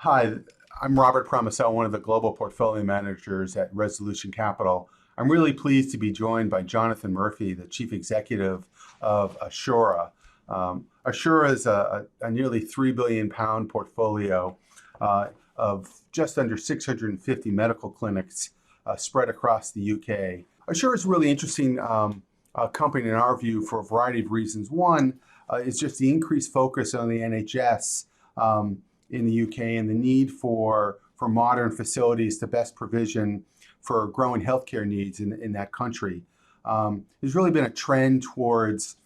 Hi, I'm Robert Promisel, one of the global portfolio managers at Resolution Capital. I'm really pleased to be joined by Jonathan Murphy, the chief executive of Assura. Assura is a nearly £3 billion portfolio of just under 650 medical clinics spread across the UK. Assura is a really interesting company in our view for a variety of reasons. One is just the increased focus on the NHS. In the UK and the need for modern facilities to best provision for growing healthcare needs in that country. There's really been a trend towards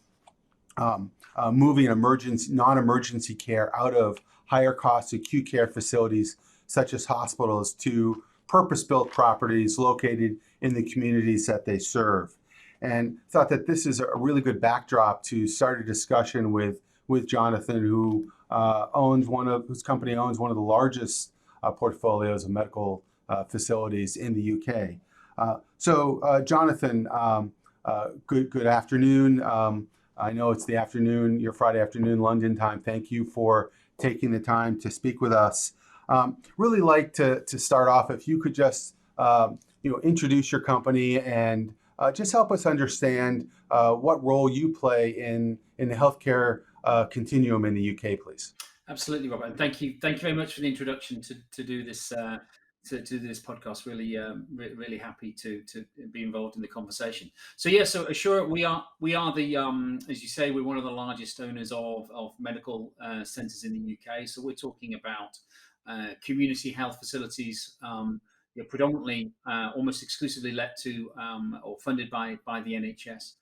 moving non-emergency care out of higher cost acute care facilities such as hospitals to purpose-built properties located in the communities that they serve. And thought that this is a really good backdrop to start a discussion with Jonathan, whose company owns one of the largest portfolios of medical facilities in the UK. Jonathan, good afternoon. I know it's the afternoon, your Friday afternoon, London time. Thank you for taking the time to speak with us. Really like to start off if you could just introduce your company and just help us understand what role you play in the healthcare continuum in the UK, please. Absolutely, Robert. And thank you very much for the introduction to do this to do this podcast. Really, really happy to be involved in the conversation. So Assura, we are the as you say, we're one of the largest owners of medical centres in the UK. So we're talking about community health facilities. Predominantly, almost exclusively let to or funded by the NHS.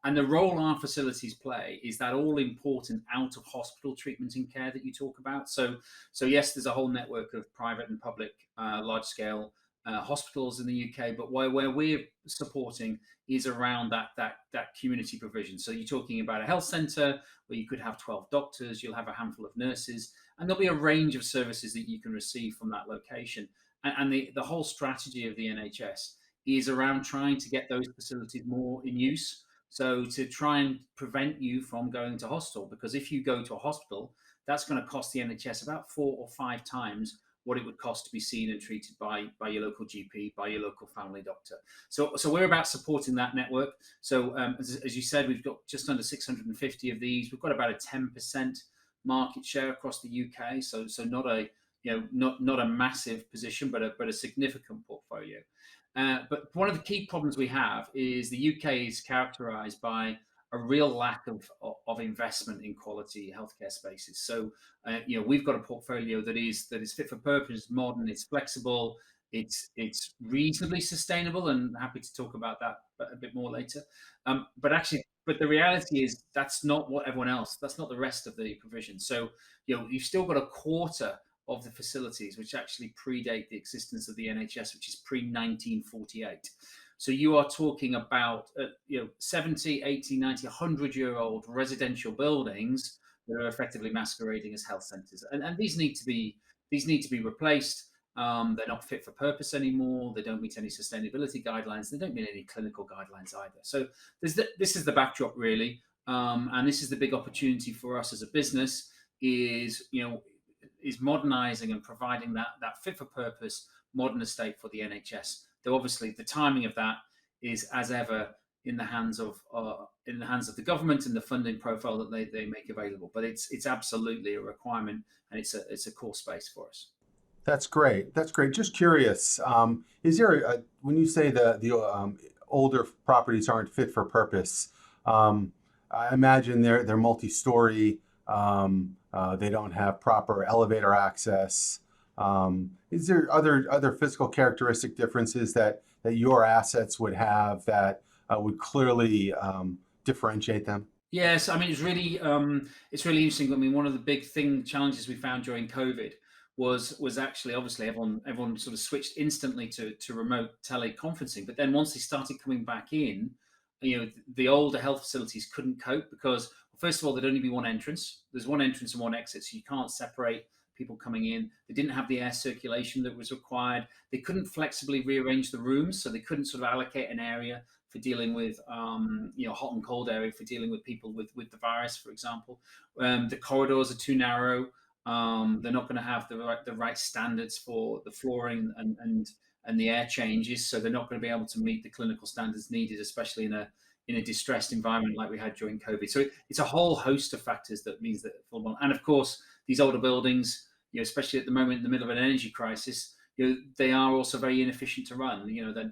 And the role our facilities play is that all important out of hospital treatment and care that you talk about. So yes, there's a whole network of private and public large scale hospitals in the UK, but where we're supporting is around that community provision. So you're talking about a health centre where you could have 12 doctors, you'll have a handful of nurses, and there'll be a range of services that you can receive from that location. And the whole strategy of the NHS is around trying to get those facilities more in use. So to try and prevent you from going to hospital, because if you go to a hospital, that's going to cost the NHS about 4 or 5 times what it would cost to be seen and treated by your local GP, by your local family doctor. So we're about supporting that network. So as you said, we've got just under 650 of these. We've got about a 10% market share across the UK. So not a not a massive position, but a significant portfolio. But one of the key problems we have is the UK is characterised by a real lack of investment in quality healthcare spaces. So we've got a portfolio that is fit for purpose, modern, it's flexible, it's reasonably sustainable, and happy to talk about that a bit more later. But the reality is that's not what everyone else. That's not the rest of the provision. So you've still got a quarter of the facilities which actually predate the existence of the NHS, which is pre-1948. So you are talking about 70, 80, 90, 100-year-old residential buildings that are effectively masquerading as health centres, and these need to be replaced. They're not fit for purpose anymore. They don't meet any sustainability guidelines. They don't meet any clinical guidelines either. So this is the backdrop really, and this is the big opportunity for us as a business. Is modernising and providing that fit for purpose modern estate for the NHS. Though obviously the timing of that is, as ever, in the hands of the government and the funding profile that they make available. But it's absolutely a requirement, and it's a core space for us. That's great. That's great. Just curious, is there when you say the older properties aren't fit for purpose? I imagine they're multi-story. They don't have proper elevator access. Is there other physical characteristic differences that your assets would have that would clearly differentiate them? Yes, I mean it's really interesting. I mean, one of the big challenges we found during COVID was actually obviously everyone sort of switched instantly to remote teleconferencing. But then once they started coming back in, the older health facilities couldn't cope because, well, first of all, there'd only be one entrance. There's one entrance and one exit, so you can't separate people coming in. They didn't have the air circulation that was required. They couldn't flexibly rearrange the rooms, so they couldn't sort of allocate an area for dealing with, hot and cold area for dealing with people with the virus, for example. The corridors are too narrow. They're not going to have the right standards for the flooring and the air changes, so they're not going to be able to meet the clinical standards needed, especially in a distressed environment like we had during COVID. So it's a whole host of factors that means that, and of course, these older buildings, especially at the moment in the middle of an energy crisis, they are also very inefficient to run.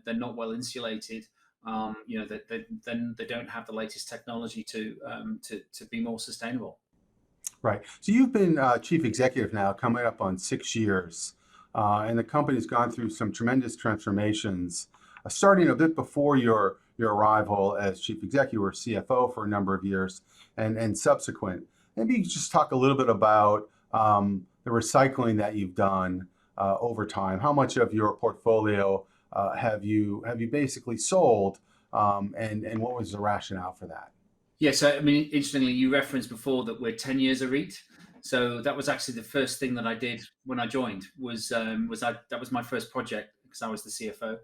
They're not well insulated. They don't have the latest technology to be more sustainable. Right. So you've been chief executive now, coming up on 6 years, and the company's gone through some tremendous transformations, starting a bit before your arrival as chief executive or CFO for a number of years, and subsequent. Maybe you could just talk a little bit about the recycling that you've done over time. How much of your portfolio have you basically sold, and what was the rationale for that? Yeah, so I mean, interestingly, you referenced before that we're 10 years a REIT. So that was actually the first thing that I did when I joined. That was my first project because I was the CFO.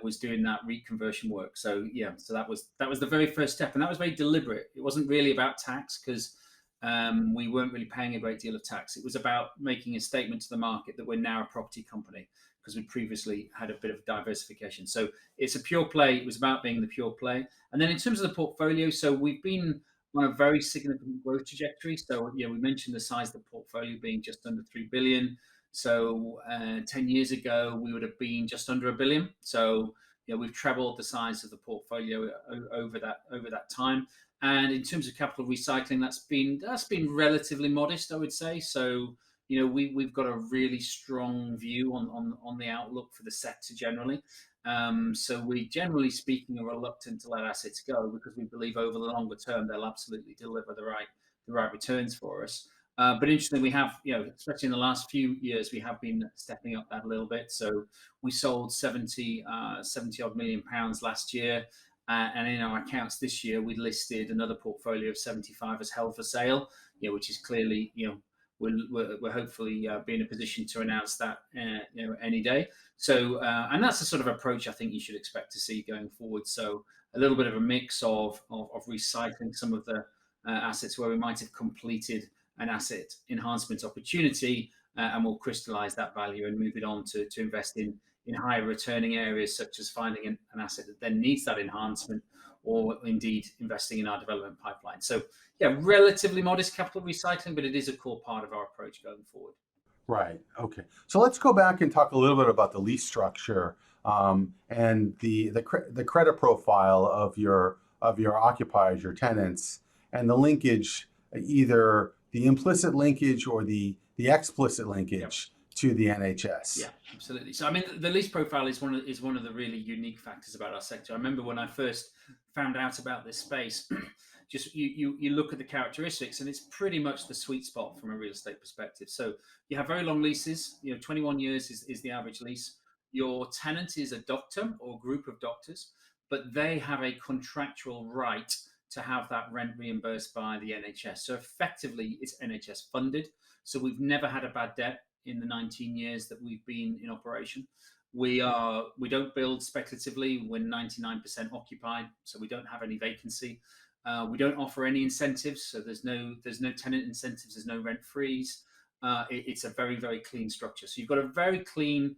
Was doing that REIT conversion work. So yeah, so that was the very first step, and that was very deliberate. It wasn't really about tax because we weren't really paying a great deal of tax. It was about making a statement to the market that we're now a property company because we previously had a bit of diversification. So it's a pure play. It was about being the pure play. And then in terms of the portfolio, so we've been on a very significant growth trajectory. So we mentioned the size of the portfolio being just under 3 billion. So 10 years ago, we would have been just under $1 billion. So we've trebled the size of the portfolio over that time. And in terms of capital recycling, that's been relatively modest, I would say. So we've got a really strong view on the outlook for the sector generally. So we, generally speaking, are reluctant to let assets go because we believe over the longer term they'll absolutely deliver the right returns for us. But interestingly, we have, especially in the last few years, we have been stepping up that a little bit. So we sold 70 odd million pounds last year. And in our accounts this year, we listed another portfolio of 75 as held for sale, which is clearly, we're hopefully be in a position to announce that, any day. So, and that's the sort of approach I think you should expect to see going forward. So a little bit of a mix of recycling some of the assets where we might have completed an asset enhancement opportunity, and we'll crystallize that value and move it on to invest in higher returning areas, such as finding an asset that then needs that enhancement, or indeed investing in our development pipeline. So yeah, relatively modest capital recycling, but it is a core part of our approach going forward. Right. Okay. So let's go back and talk a little bit about the lease structure, and the credit profile of your occupiers, your tenants, and the linkage, either the implicit linkage or the explicit linkage. Yep. To the NHS. Yeah, absolutely. So I mean, the lease profile is one of the really unique factors about our sector. I remember when I first found out about this space, just you look at the characteristics, and it's pretty much the sweet spot from a real estate perspective. So you have very long leases. 21 years is the average lease. Your tenant is a doctor or a group of doctors, but they have a contractual right to have that rent reimbursed by the NHS. So effectively, it's NHS funded. So we've never had a bad debt in the 19 years that we've been in operation. We don't build speculatively. We're 99% occupied, so we don't have any vacancy. We don't offer any incentives, so there's no tenant incentives. There's no rent freeze. It's a very, very clean structure. So you've got a very clean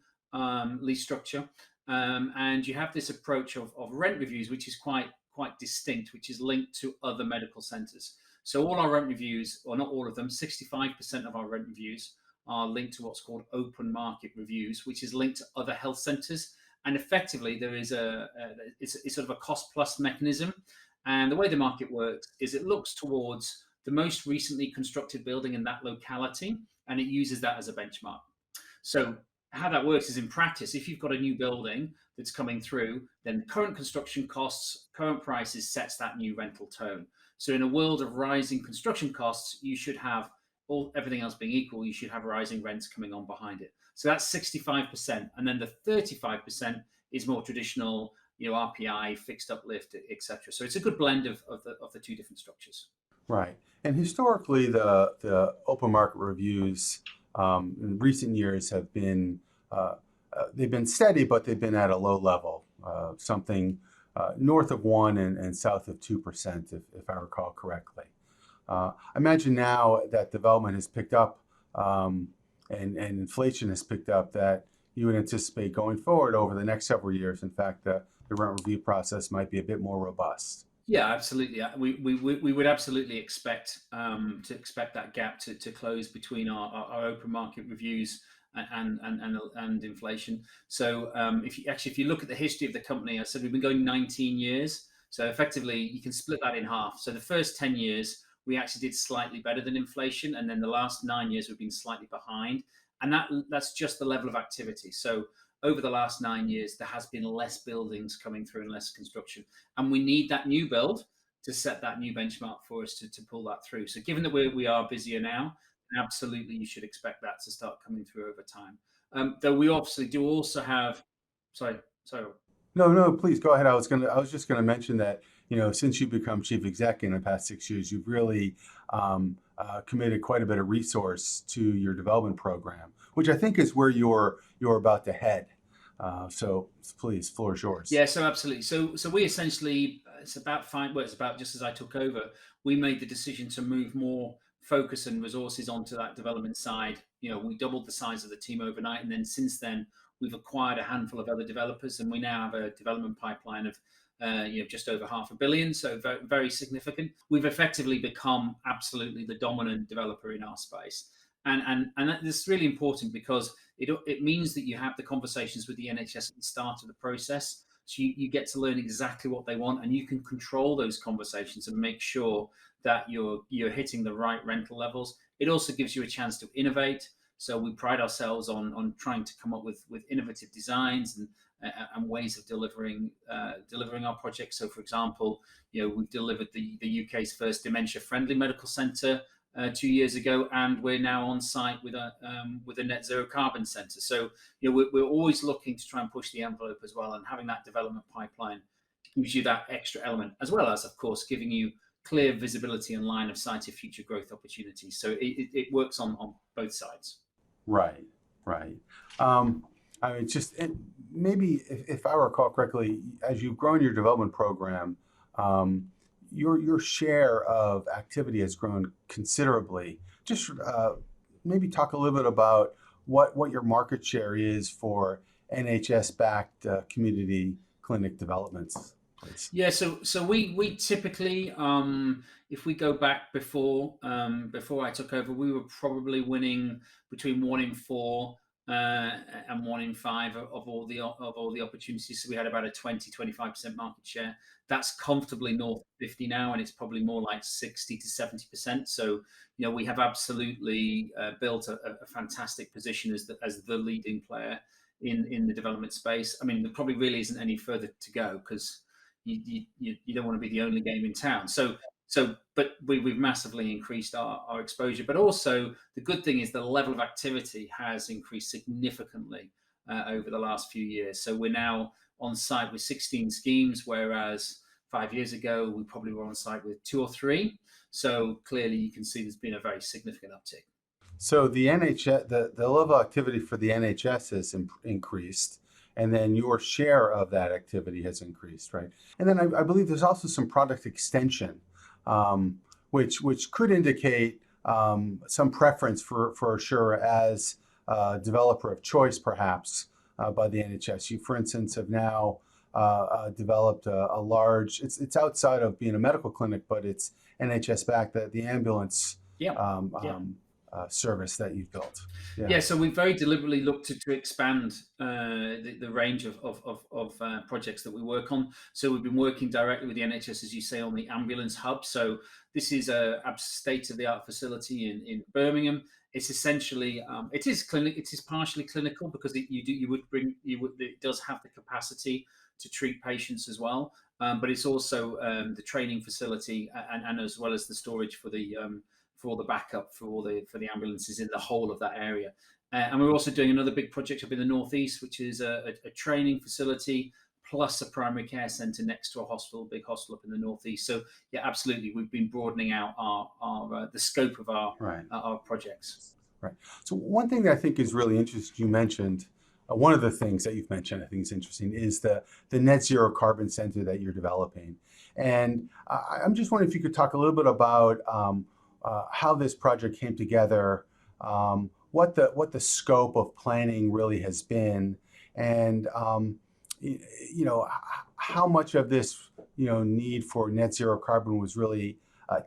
lease structure, and you have this approach of rent reviews, which is quite distinct, which is linked to other medical centres. So all our rent reviews, or not all of them, 65% of our rent reviews are linked to what's called open market reviews, which is linked to other health centres. And effectively, there is it's sort of a cost plus mechanism. And the way the market works is it looks towards the most recently constructed building in that locality, and it uses that as a benchmark. So how that works is, in practice, if you've got a new building that's coming through, then current construction costs, current prices sets that new rental tone. So in a world of rising construction costs, you should have, everything else being equal, you should have rising rents coming on behind it. So that's 65%. And then the 35% is more traditional, RPI, fixed uplift, etc. So it's a good blend of the two different structures. Right. And historically, the open market reviews in recent years have been, they've been steady, but they've been at a low level, something north of 1% and south of 2%, if I recall correctly. I imagine now that development has picked up and inflation has picked up, that you would anticipate going forward over the next several years, in fact, the rent review process might be a bit more robust. Yeah, absolutely. We would absolutely expect that gap to close between our open market reviews and inflation. So if you look at the history of the company, I said we've been going 19 years. So effectively, you can split that in half. So the first 10 years we actually did slightly better than inflation, and then the last 9 years we've been slightly behind, and that's just the level of activity. So over the last 9 years, there has been less buildings coming through and less construction. And we need that new build to set that new benchmark for us to pull that through. So given that we are busier now, absolutely you should expect that to start coming through over time. Though we obviously do also have, sorry. No, no, please go ahead. I was just gonna mention that, since you've become chief exec in the past 6 years, you've really committed quite a bit of resource to your development program, which I think is where you're about to head. So please, floor is yours. Yeah, so absolutely. So we essentially, it's about just as I took over, we made the decision to move more focus and resources onto that development side. We doubled the size of the team overnight, and then since then we've acquired a handful of other developers, and we now have a development pipeline of just over $500 million, so very, very significant. We've effectively become absolutely the dominant developer in our space, and this is really important because it means that you have the conversations with the NHS at the start of the process, so you get to learn exactly what they want, and you can control those conversations and make sure that you're hitting the right rental levels. It also gives you a chance to innovate. So we pride ourselves on trying to come up with innovative designs and ways of delivering our projects. So, for example, we've delivered the UK's first dementia-friendly medical centre 2 years ago, and we're now on site with a net zero carbon centre. So, we're always looking to try and push the envelope as well, and having that development pipeline gives you that extra element, as well as, of course, giving you clear visibility and line of sight of future growth opportunities. So it works on both sides. Right. Maybe if I recall correctly, as you've grown your development program, your share of activity has grown considerably. Just maybe talk a little bit about what your market share is for NHS-backed community clinic developments, please. Yeah, so we typically, if we go back before I took over, we were probably winning between 1 in 4 and 1 in 5 of all the opportunities. So we had about a 20-25% market share. That's comfortably north of 50 now, and it's probably more like 60 to 70%. So we have absolutely built a fantastic position as the leading player in the development space. I mean, there probably really isn't any further to go, because you don't want to be the only game in town. But we've massively increased our exposure. But also the good thing is the level of activity has increased significantly over the last few years. So we're now on site with 16 schemes, whereas 5 years ago we probably were on site with 2 or 3. So clearly you can see there's been a very significant uptick. So the NHS, the level of activity for the NHS has increased, and then your share of that activity has increased, right? And then I believe there's also some product extension, which could indicate some preference for Assura as a developer of choice, perhaps, by the NHS. You, for instance, have now developed a large, it's outside of being a medical clinic, but it's NHS-backed, the ambulance service that you've built. Yeah, so we very deliberately looked to expand the range of projects that we work on. So we've been working directly with the NHS, as you say, on the ambulance hub. So this is a state-of-the-art facility in Birmingham. It's essentially it is partially clinical, because it does have the capacity to treat patients as well. But it's also the training facility and as well as the storage for all the backup for the ambulances in the whole of that area. And we're also doing another big project up in the northeast, which is a training facility plus a primary care centre next to a big hospital up in the northeast. So yeah, absolutely, we've been broadening out our the scope of our projects. Right. So one thing that I think is really interesting, you mentioned, one of the things that you've mentioned, I think is interesting, is the net zero carbon center that you're developing. And I'm just wondering if you could talk a little bit about how this project came together, what the scope of planning really has been, and how much of this need for net zero carbon was really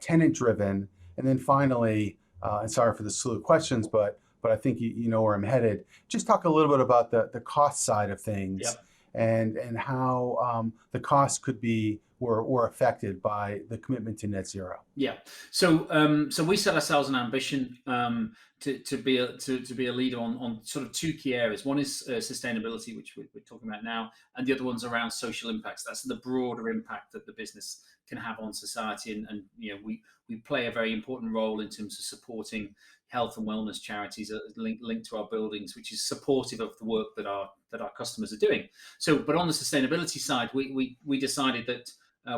tenant driven, and then finally, and sorry for the slew of questions, but I think you know where I'm headed. Just talk a little bit about the cost side of things, Yep. and how the costs could be were affected by the commitment to net zero. Yeah. So we set ourselves an ambition to be a leader on sort of two key areas. One is sustainability, which we're talking about now, and the other one's around social impacts. That's the broader impact that the business can have on society, and we play a very important role in terms of supporting health and wellness charities linked to our buildings, which is supportive of the work that our customers are doing. So, but on the sustainability side, we decided that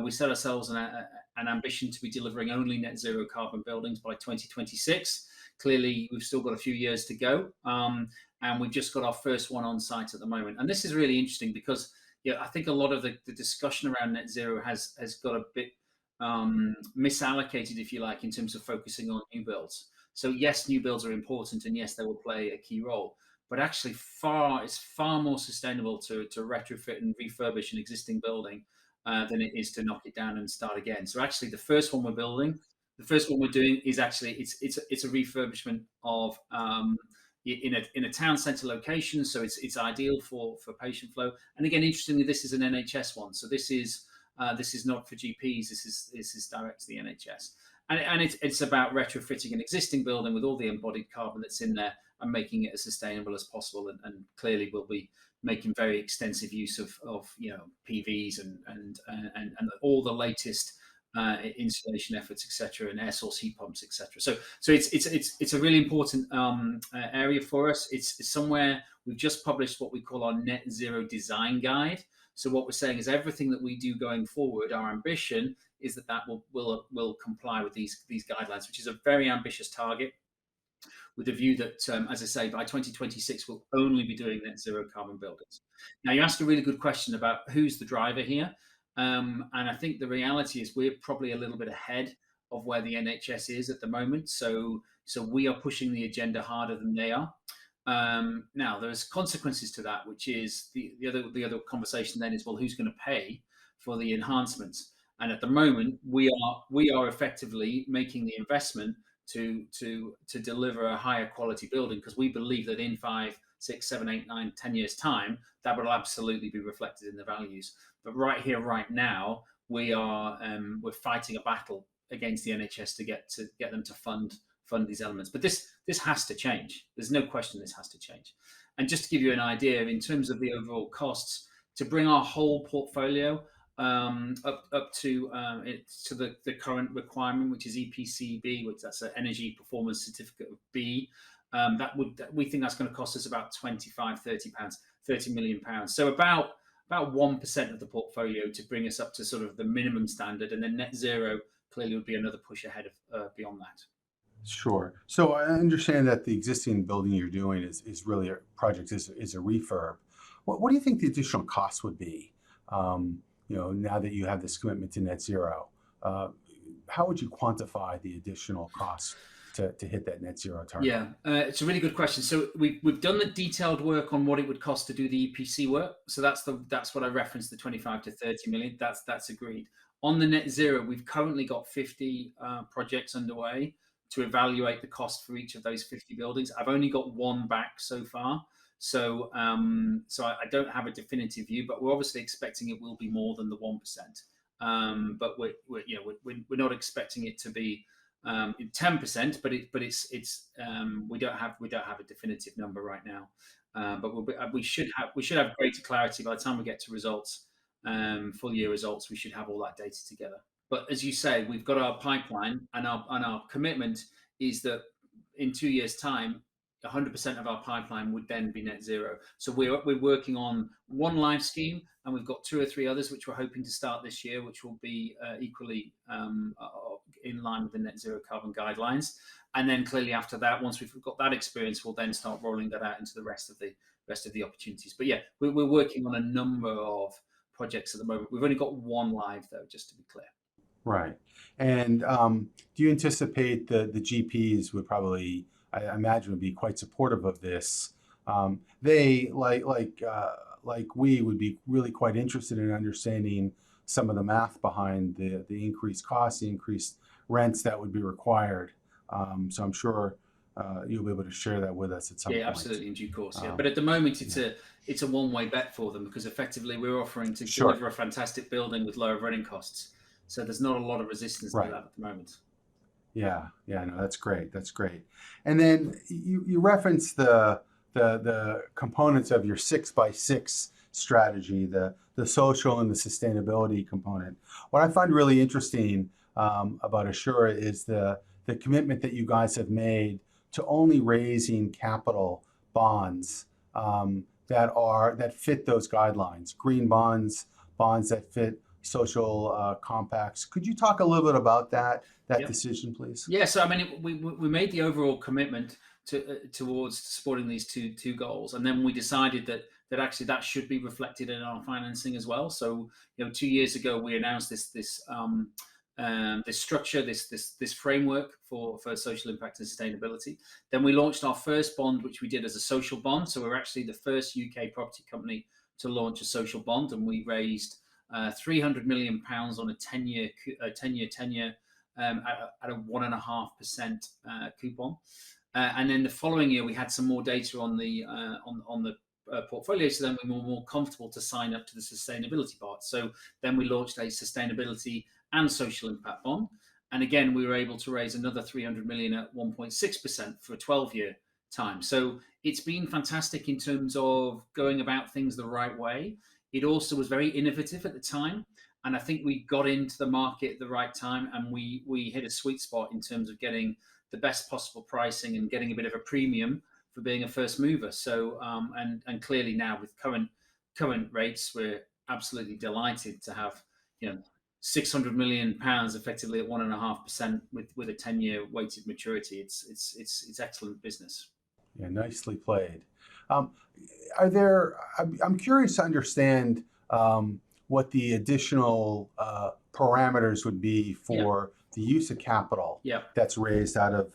we set ourselves an ambition to be delivering only net zero carbon buildings by 2026. Clearly, we've still got a few years to go, and we've just got our first one on site at the moment. And this is really interesting because I think a lot of the discussion around net zero has got a bit misallocated, if you like, in terms of focusing on new builds. So yes, new builds are important, and yes, they will play a key role. But actually, it's far more sustainable to retrofit and refurbish an existing building than it is to knock it down and start again. So actually, the first one we're doing is actually it's a refurbishment of in a town centre location, so it's ideal for patient flow. And again, interestingly, this is an NHS one, so this is not for GPs. This is direct to the NHS, and it's about retrofitting an existing building with all the embodied carbon that's in there and making it as sustainable as possible. And clearly, we'll be making very extensive use of PVs and all the latest insulation efforts, etc., and air source heat pumps, etc. So it's a really important area for us. It's somewhere we've just published what we call our net zero design guide. So what we're saying is everything that we do going forward, our ambition is that will comply with these guidelines, which is a very ambitious target, with the view that, as I say, by 2026, we'll only be doing net zero carbon buildings. Now, you asked a really good question about who's the driver here. And I think the reality is we're probably a little bit ahead of where the NHS is at the moment. So we are pushing the agenda harder than they are. Now, there's consequences to that, which is the other conversation then is, well, who's going to pay for the enhancements? And at the moment, we are effectively making the investment to deliver a higher quality building, because we believe that in 5, 6, 7, 8, 9, 10 years time, that will absolutely be reflected in the values. But right here, right now, we're fighting a battle against the NHS to get them to fund these elements. But this has to change. There's no question this has to change. And just to give you an idea, in terms of the overall costs, to bring our whole portfolio up to the current requirement, which is EPC-B, which that's an Energy Performance Certificate of B. We think that's going to cost us about 25, 30 pounds, 30 million pounds. So about 1% of the portfolio to bring us up to sort of the minimum standard, and then net zero clearly would be another push ahead of beyond that. Sure. So I understand that the existing building you're doing is really a project is a refurb. What do you think the additional cost would be? Now that you have this commitment to net zero, how would you quantify the additional cost to hit that net zero target? Yeah, it's a really good question. So we've done the detailed work on what it would cost to do the EPC work. So that's what I referenced, the 25 to 30 million. That's agreed. On the net zero, we've currently got 50 projects underway to evaluate the cost for each of those 50 buildings. I've only got one back so far. So I don't have a definitive view, but we're obviously expecting it will be more than the 1%. But we're not expecting it to be 10%, but it's we don't have a definitive number right now. But we should have greater clarity by the time we get to results, full year results. We should have all that data together. But as you say, we've got our pipeline, and our commitment is that in 2 years' time, 100% of our pipeline would then be net zero. So we're working on one live scheme, and we've got 2 or 3 others which we're hoping to start this year, which will be equally in line with the net zero carbon guidelines. And then clearly after that, once we've got that experience, we'll then start rolling that out into the rest of the opportunities. But yeah, we're working on a number of projects at the moment. We've only got one live though, just to be clear. Right. And do you anticipate the GPs would probably I imagine would be quite supportive of this. They like we would be really quite interested in understanding some of the math behind the increased costs, the increased rents that would be required. So I'm sure you'll be able to share that with us at some Yeah, point. absolutely, in due course. Yeah, Um, but at the moment, yeah, it's a one-way bet for them because effectively we're offering to sure. deliver a fantastic building with lower running costs. So there's not a lot of resistance to Right. that at the moment. Yeah, yeah, no, that's great. That's great. And then you referenced the components of your 6x6 strategy, the social and the sustainability component. What I find really interesting about Assura is the commitment that you guys have made to only raising capital bonds that fit those guidelines, green bonds, bonds that fit social compacts. Could you talk a little bit about that Yeah. decision, please? Yeah, so I mean, we made the overall commitment towards supporting these two goals, and then we decided that actually that should be reflected in our financing as well. So 2 years ago we announced this structure, this framework for social impact and sustainability. Then we launched our first bond, which we did as a social bond. So we're actually the first UK property company to launch a social bond, and we raised £300 million on a 10-year tenure at a 1.5% coupon. And then the following year, we had some more data on the portfolio, so then we were more comfortable to sign up to the sustainability part. So then we launched a sustainability and social impact bond, and again we were able to raise another 300 million at 1.6% for a 12-year time. So it's been fantastic in terms of going about things the right way. It also was very innovative at the time, and I think we got into the market at the right time, and we hit a sweet spot in terms of getting the best possible pricing and getting a bit of a premium for being a first mover. So and clearly now with current rates, we're absolutely delighted to have you know £600 million effectively at 1.5% with a 10-year weighted maturity. It's excellent business. Yeah, nicely played. Um, are there? I'm curious to understand what the additional parameters would be Yeah, for the use of capital yeah. that's raised out of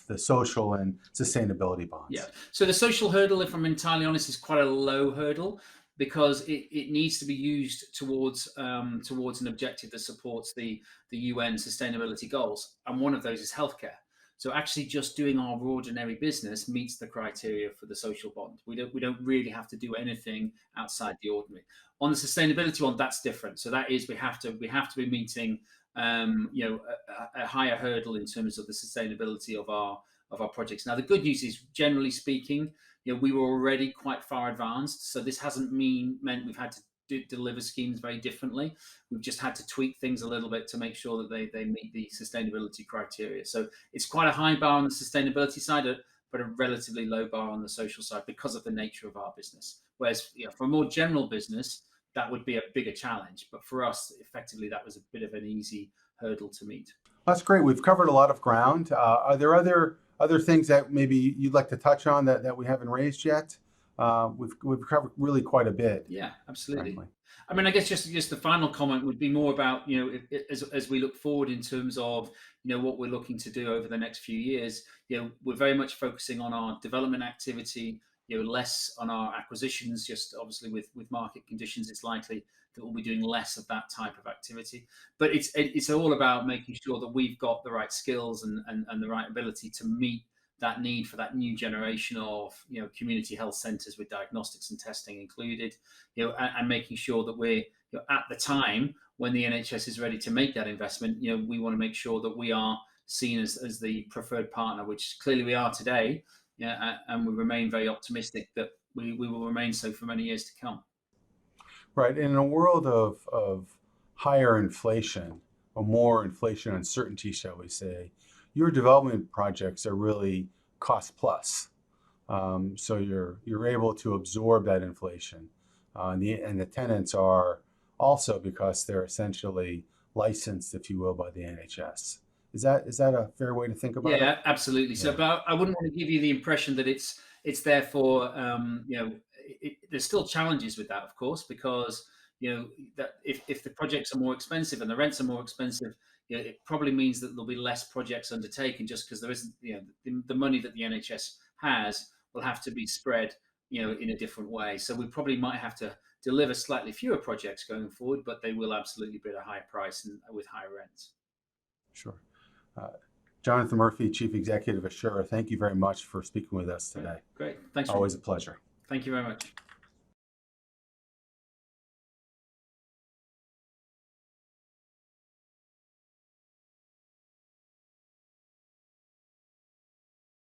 the social and sustainability Yeah. bonds. So the social hurdle, if I'm entirely honest, is quite a low hurdle because it needs to be used towards an objective that supports the UN sustainability goals, and one of those is healthcare. So actually, just doing our ordinary business meets the criteria for the social bond. We don't really have to do anything outside the ordinary. On the sustainability one, that's different. So that is we have to be meeting a higher hurdle in terms of the sustainability of our projects. Now, the good news is, generally speaking, we were already quite far advanced, so this hasn't meant we've had to deliver schemes very differently. We've just had to tweak things a little bit to make sure that they meet the sustainability criteria. So it's quite a high bar on the sustainability side, but a relatively low bar on the social side because of the nature of our business. Whereas for a more general business, that would be a bigger challenge. But for us, effectively, that was a bit of an easy hurdle to meet. That's great. We've covered a lot of ground. Are there other things that maybe you'd like to touch on that we haven't raised yet? We've covered really quite a bit, Yeah, absolutely. frankly. I mean, I guess just the final comment would be more about as we look forward in terms of what we're looking to do over the next few years. We're very much focusing on our development activity. Less on our acquisitions. Just obviously with market conditions, it's likely that we'll be doing less of that type of activity. But it's all about making sure that we've got the right skills and the right ability to meet that need for that new generation of community health centres with diagnostics and testing included, and making sure that we're at the time when the NHS is ready to make that investment. We want to make sure that we are seen as the preferred partner, which clearly we are today. Yeah, and we remain very optimistic that we will remain so for many years to come. Right. In a world of higher inflation or more inflation uncertainty, shall we say, your development projects are really cost plus. So you're able to absorb that inflation, and the tenants are also because they're essentially licensed, if you will, by the NHS. Is that a fair way to think about it? Yeah, absolutely. So, Yeah. but I wouldn't want to give you the impression that it's therefore there's still challenges with that, of course, because that if the projects are more expensive and the rents are more expensive, it probably means that there'll be less projects undertaken, just because there isn't, the money that the NHS has will have to be spread, in a different way. So we probably might have to deliver slightly fewer projects going forward, but they will absolutely be at a higher price and with higher rents. Sure. Uh, Jonathan Murphy, Chief Executive of Assura, thank you very much for speaking with us today. Great. Thanks. Always a pleasure. Thank you very much.